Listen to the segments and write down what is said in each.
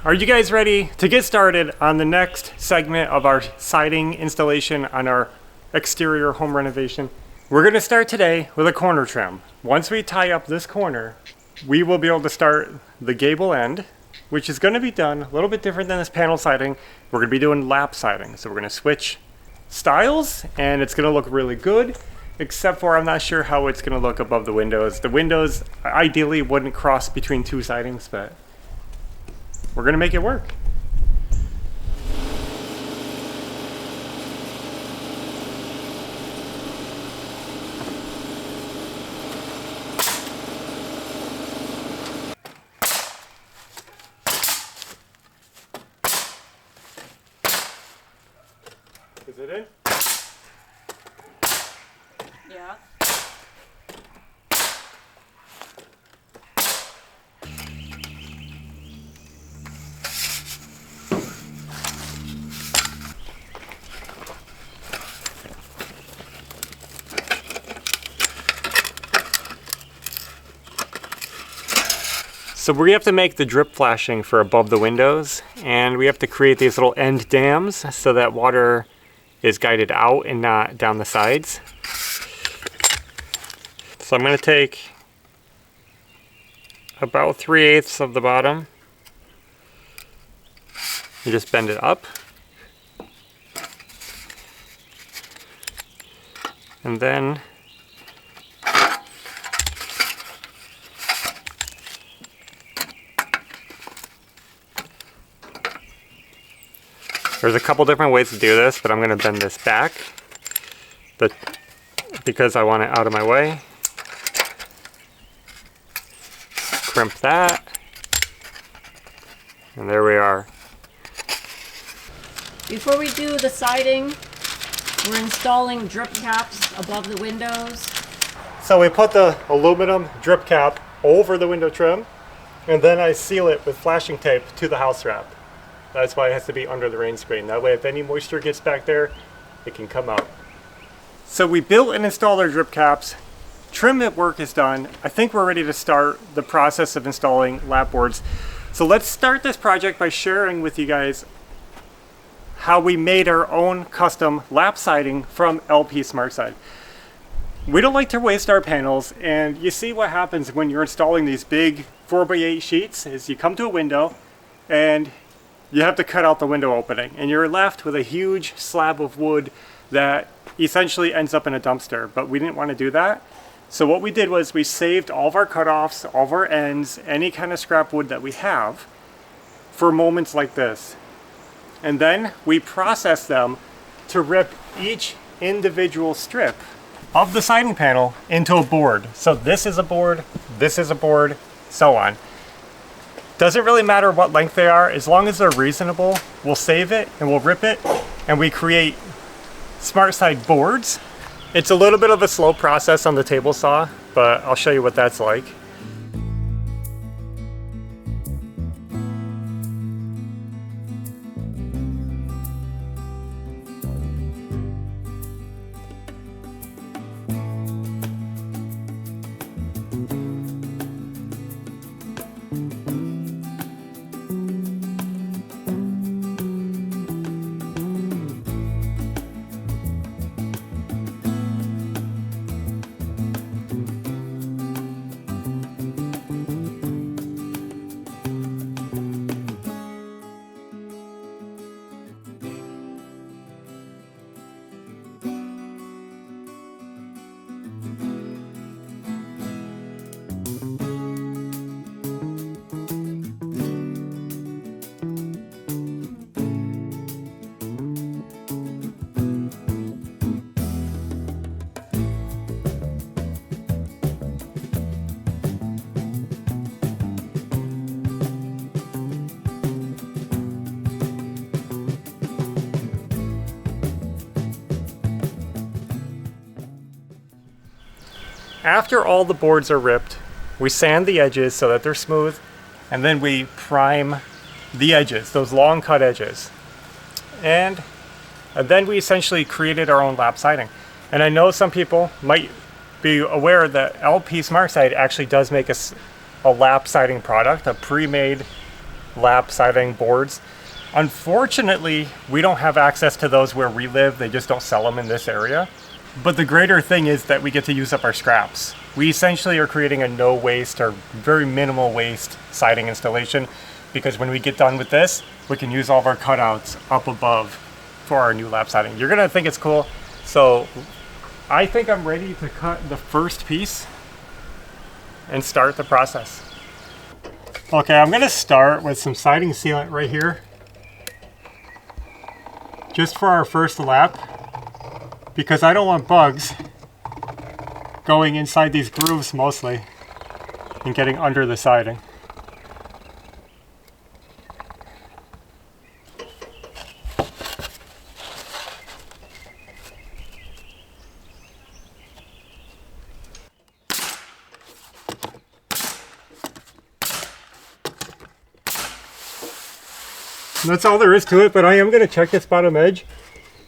are you guys ready to get started on the next segment of our siding installation on our exterior home renovation? We're going to start today with a corner trim. Once we tie up this corner, we will be able to start the gable end, which is going to be done a little bit different than this panel siding. We're going to be doing lap siding. So we're going to switch styles and it's going to look really good, except for I'm not sure how it's going to look above the windows. The windows ideally wouldn't cross between two sidings, but we're going to make it work. Is it in? Yeah. So we have to make the drip flashing for above the windows, and we have to create these little end dams so that water is guided out and not down the sides. So I'm going to take about 3/8 of the bottom and just bend it up. And then there's a couple different ways to do this, but I'm going to bend this back because I want it out of my way. Crimp that. And there we are. Before we do the siding, we're installing drip caps above the windows. So we put the aluminum drip cap over the window trim, and then I seal it with flashing tape to the house wrap. That's why it has to be under the rain screen. That way if any moisture gets back there, it can come out. So we built and installed our drip caps. Trim work is done. I think we're ready to start the process of installing lap boards. So let's start this project by sharing with you guys how we made our own custom lap siding from LP SmartSide. We don't like to waste our panels, and you see what happens when you're installing these big 4x8 sheets is you come to a window and you have to cut out the window opening, and you're left with a huge slab of wood that essentially ends up in a dumpster. But we didn't want to do that. So what we did was we saved all of our cutoffs, all of our ends, any kind of scrap wood that we have for moments like this. And then we processed them to rip each individual strip of the siding panel into a board. So this is a board, so on. Doesn't really matter what length they are, as long as they're reasonable, we'll save it and we'll rip it and we create SmartSide boards. It's a little bit of a slow process on the table saw, but I'll show you what that's like. After all the boards are ripped, we sand the edges so that they're smooth, and then we prime the edges, those long cut edges. And then we essentially created our own lap siding. And I know some people might be aware that LP SmartSide actually does make a lap siding product, a pre-made lap siding boards. Unfortunately, we don't have access to those where we live. They just don't sell them in this area. But the greater thing is that we get to use up our scraps. We essentially are creating a no waste or very minimal waste siding installation, because when we get done with this, we can use all of our cutouts up above for our new lap siding. You're gonna think it's cool. So I think I'm ready to cut the first piece and start the process. Okay, I'm gonna start with some siding sealant right here, just for our first lap, because I don't want bugs going inside these grooves mostly and getting under the siding. And that's all there is to it, but I am going to check this bottom edge,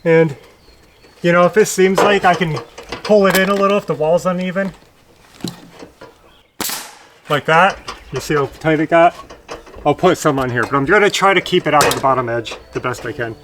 and you know, if it seems like I can pull it in a little if the wall's uneven, like that, you see how tight it got? I'll put some on here, but I'm going to try to keep it out of the bottom edge the best I can.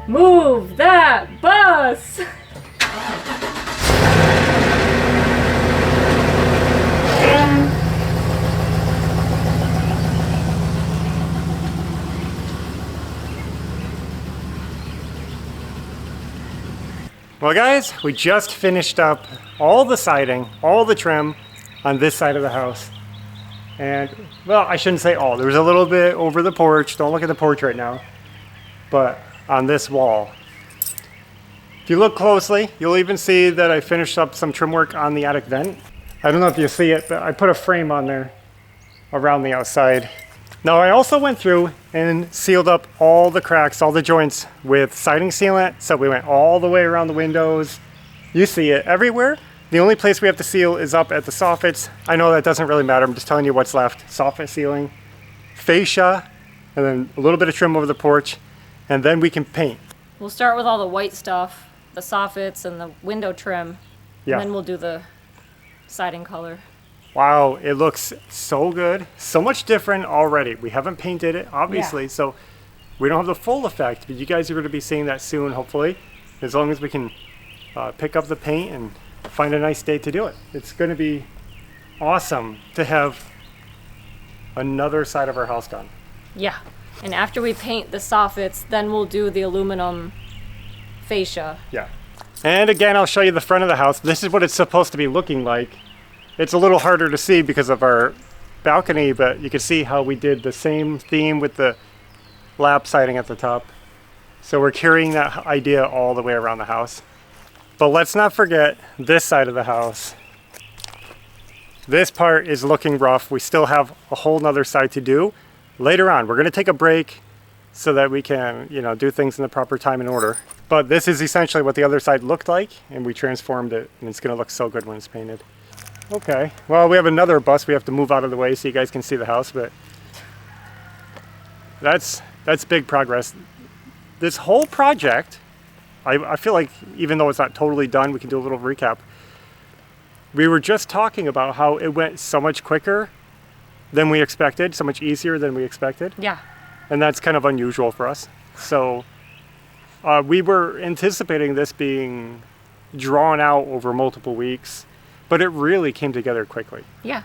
Move that bus! Well guys, we just finished up all the siding, all the trim on this side of the house. And, well, I shouldn't say all. There was a little bit over the porch. Don't look at the porch right now. But on this wall. If you look closely, you'll even see that I finished up some trim work on the attic vent. I don't know if you see it, but I put a frame on there around the outside. Now I also went through and sealed up all the cracks, all the joints with siding sealant. So we went all the way around the windows. You see it everywhere. The only place we have to seal is up at the soffits. I know that doesn't really matter. I'm just telling you what's left. Soffit sealing, fascia, and then a little bit of trim over the porch, and then we can paint. We'll start with all the white stuff, the soffits and the window trim, Yeah. and then we'll do the siding color. Wow, it looks so good. So much different already. We haven't painted it, obviously, so we don't have the full effect, but you guys are going to be seeing that soon, hopefully, as long as we can pick up the paint and find a nice day to do it. It's going to be awesome to have another side of our house done. Yeah. And after we paint the soffits, then we'll do the aluminum fascia. Yeah. And again, I'll show you the front of the house. This is what it's supposed to be looking like. It's a little harder to see because of our balcony, but you can see how we did the same theme with the lap siding at the top. So we're carrying that idea all the way around the house. But let's not forget this side of the house. This part is looking rough. We still have a whole nother side to do. Later on, we're gonna take a break so that we can, do things in the proper time and order. But this is essentially what the other side looked like, and we transformed it, and it's gonna look so good when it's painted. Okay, well, we have another bus we have to move out of the way so you guys can see the house, but that's big progress. This whole project, I feel like even though it's not totally done, we can do a little recap. We were just talking about how it went so much quicker than we expected, so much easier than we expected. Yeah. And that's kind of unusual for us. So we were anticipating this being drawn out over multiple weeks, but it really came together quickly. Yeah.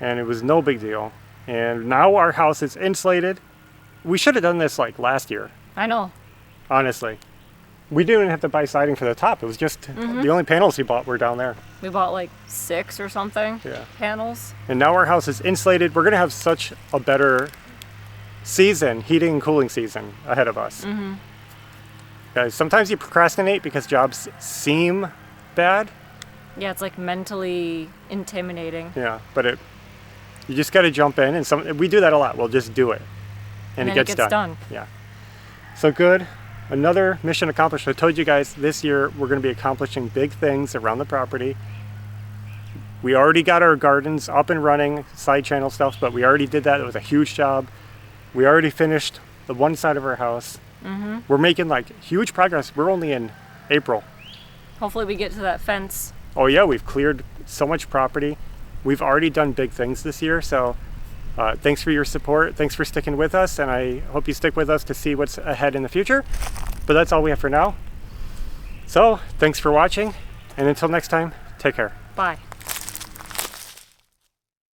And it was no big deal. And now our house is insulated. We should have done this like last year, I know. honestly. We didn't even have to buy siding for the top. It was just the only panels we bought were down there. We bought like 6 or something panels. And now our house is insulated. We're gonna have such a better season, heating and cooling season ahead of us. Guys, sometimes you procrastinate because jobs seem bad. Yeah, it's like mentally intimidating. Yeah, but you just gotta jump in, and we do that a lot. We'll just do it. And then it gets done. Yeah. So good. Another mission accomplished. I told you guys this year we're going to be accomplishing big things around the property. We already got our gardens up and running, side channel stuff, but we already did that. It was a huge job. We already finished the one side of our house. We're making like huge progress. We're only in April. Hopefully we get to that fence. Oh yeah, we've cleared so much property. We've already done big things this year, so thanks for your support. Thanks for sticking with us, and I hope you stick with us to see what's ahead in the future. But that's all we have for now. So, thanks for watching, and until next time, take care. Bye.